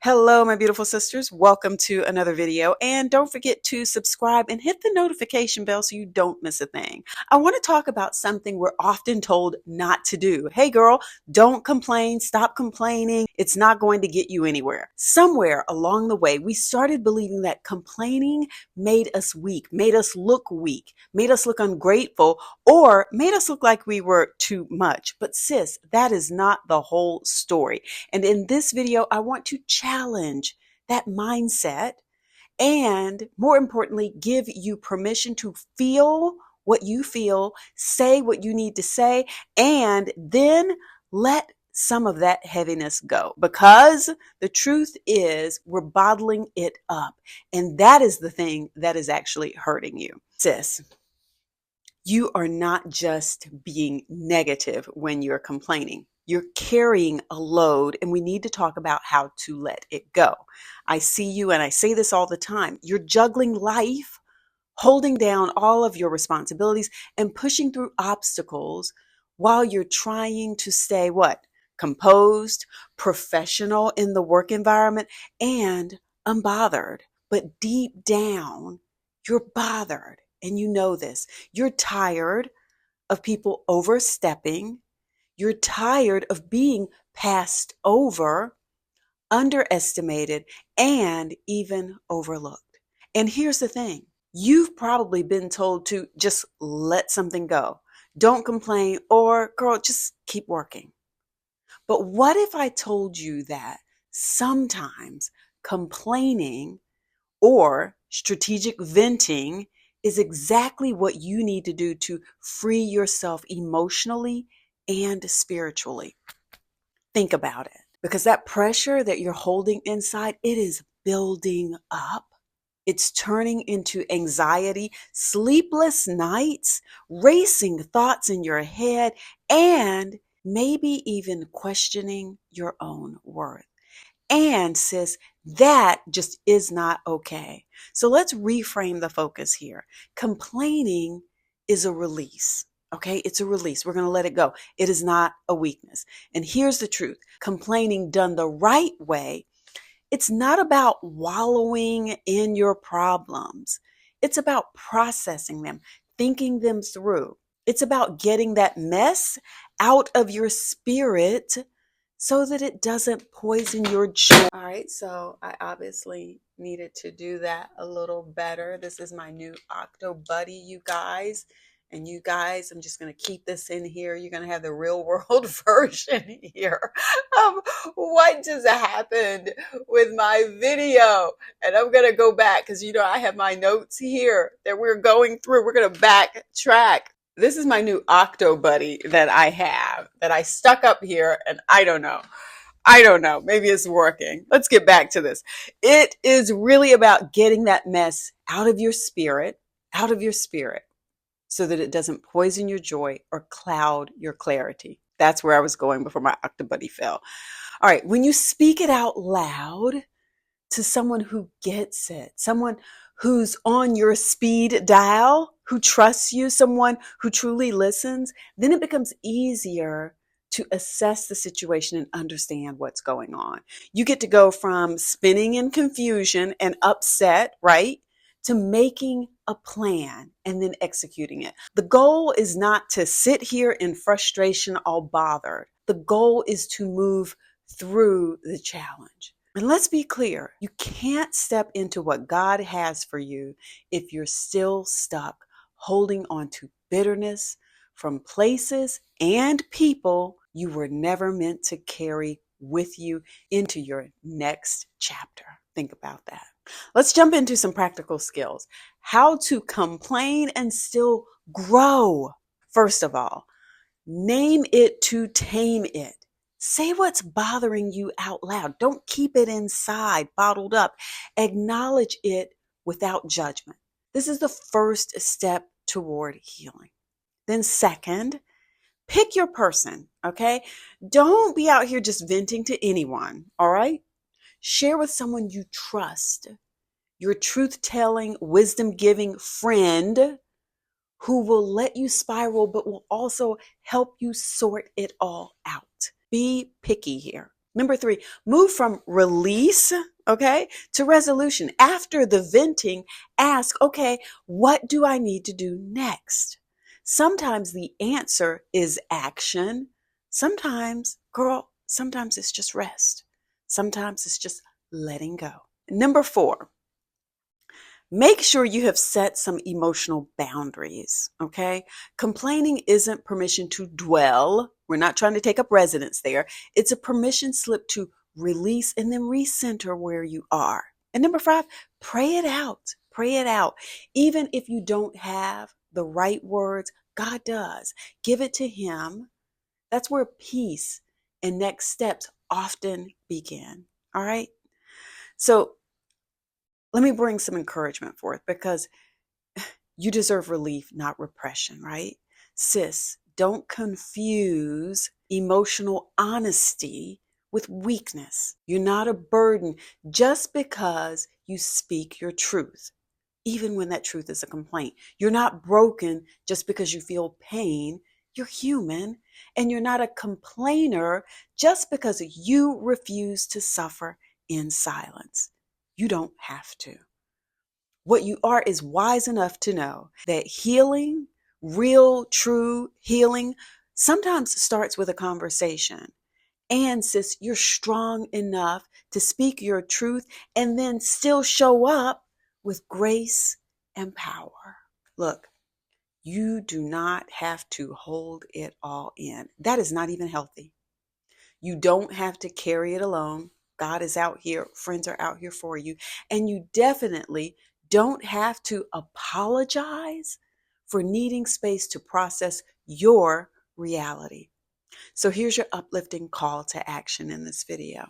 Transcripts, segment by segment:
Hello, my beautiful sisters. Welcome to another video. And don't forget to subscribe and hit the notification bell so you don't miss a thing. I want to talk about something we're often told not to do. Hey, girl, don't complain. Stop complaining. It's not going to get you anywhere. Somewhere along the way, we started believing that complaining made us weak, made us look ungrateful, or made us look like we were too much. But sis, that is not the whole story. And in this video, I want to challenge that mindset and, more importantly, give you permission to feel what you feel, say what you need to say, and then let some of that heaviness go. Because the truth is, we're bottling it up. And that is the thing that is actually hurting you. Sis, you are not just being negative when you're complaining. You're carrying a load, and we need to talk about how to let it go. I see you, and I say this all the time. You're juggling life, holding down all of your responsibilities and pushing through obstacles while you're trying to stay what? Composed, professional in the work environment, and unbothered. But deep down, you're bothered. And you know this. You're tired of people overstepping. You're tired of being passed over, underestimated, and even overlooked. And here's the thing. You've probably been told to just let something go. Don't complain, or girl, just keep working. But what if I told you that sometimes complaining or strategic venting is exactly what you need to do to free yourself emotionally and spiritually? Think about it. Because that pressure that you're holding inside, it is building up. It's turning into anxiety, sleepless nights, racing thoughts in your head, and maybe even questioning your own worth. And sis, that just is not okay. So let's reframe the focus here. Complaining is a release. Okay, it's a release. We're going to let it go. It is not a weakness. And here's the truth. Complaining done the right way, it's not about wallowing in your problems. It's about processing them, thinking them through. It's about getting that mess out of your spirit so that it doesn't poison your joy. All right, so I obviously needed to do that a little better. This is my new Octo Buddy, you guys. And you guys, I'm just going to keep this in here. You're going to have the real world version here of what just happened with my video. And I'm going to go back because, I have my notes here that we're going through. We're going to backtrack. This is my new Octo Buddy that I have, that I stuck up here, and I don't know. Maybe it's working. Let's get back to this. It is really about getting that mess out of your spirit, so that it doesn't poison your joy or cloud your clarity. That's where I was going before my Octo Buddy fell. All right, when you speak it out loud to someone who gets it, someone who's on your speed dial, who trusts you, someone who truly listens, then it becomes easier to assess the situation and understand what's going on. You get to go from spinning in confusion and upset, right, to making a plan and then executing it. The goal is not to sit here in frustration all bothered. The goal is to move through the challenge. And let's be clear, you can't step into what God has for you if you're still stuck holding on to bitterness from places and people you were never meant to carry with you into your next chapter. Think about that. Let's jump into some practical skills. How to complain and still grow. First of all, name it to tame it. Say what's bothering you out loud. Don't keep it inside, bottled up. Acknowledge it without judgment. This is the first step toward healing. Then second, pick your person, okay? Don't be out here just venting to anyone, all right? Share with someone you trust, your truth-telling, wisdom-giving friend who will let you spiral but will also help you sort it all out. Be picky here. Number 3, move from release, okay, to resolution. After the venting, ask, okay, what do I need to do next? Sometimes the answer is action. Sometimes, girl, sometimes it's just rest. Sometimes it's just letting go. Number 4, make sure you have set some emotional boundaries, okay? Complaining isn't permission to dwell. We're not trying to take up residence there. It's a permission slip to release and then recenter where you are. And number 5, pray it out. Pray it out. Even if you don't have the right words, God does. Give it to Him. That's where peace and next steps often begin. All right? So let me bring some encouragement forth because you deserve relief, not repression, right? Sis, don't confuse emotional honesty with weakness. You're not a burden just because you speak your truth, even when that truth is a complaint. You're not broken just because you feel pain. You're human, and you're not a complainer just because you refuse to suffer in silence. You don't have to. What you are is wise enough to know that healing, real, true healing, sometimes starts with a conversation. And sis, you're strong enough to speak your truth and then still show up with grace and power. Look, you do not have to hold it all in. That is not even healthy. You don't have to carry it alone. God is out here. Friends are out here for you. And you definitely don't have to apologize for needing space to process your reality. So here's your uplifting call to action in this video.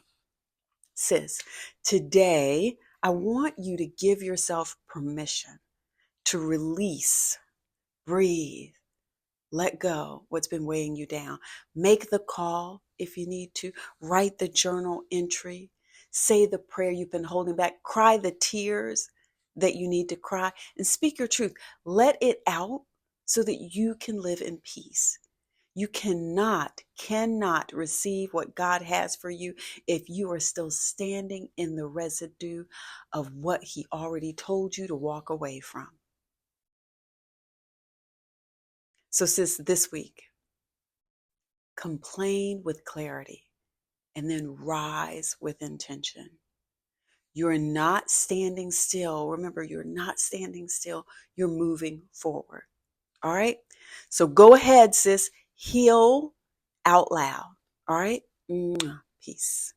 Sis, today I want you to give yourself permission to release, breathe, let go what's been weighing you down. Make the call if you need to. Write the journal entry. Say the prayer you've been holding back. Cry the tears that you need to cry and speak your truth. Let it out so that you can live in peace. You cannot receive what God has for you if you are still standing in the residue of what He already told you to walk away from. So sis, this week, complain with clarity and then rise with intention. You're not standing still. Remember, you're not standing still. You're moving forward. All right? So go ahead, sis. Heal out loud. All right? Peace.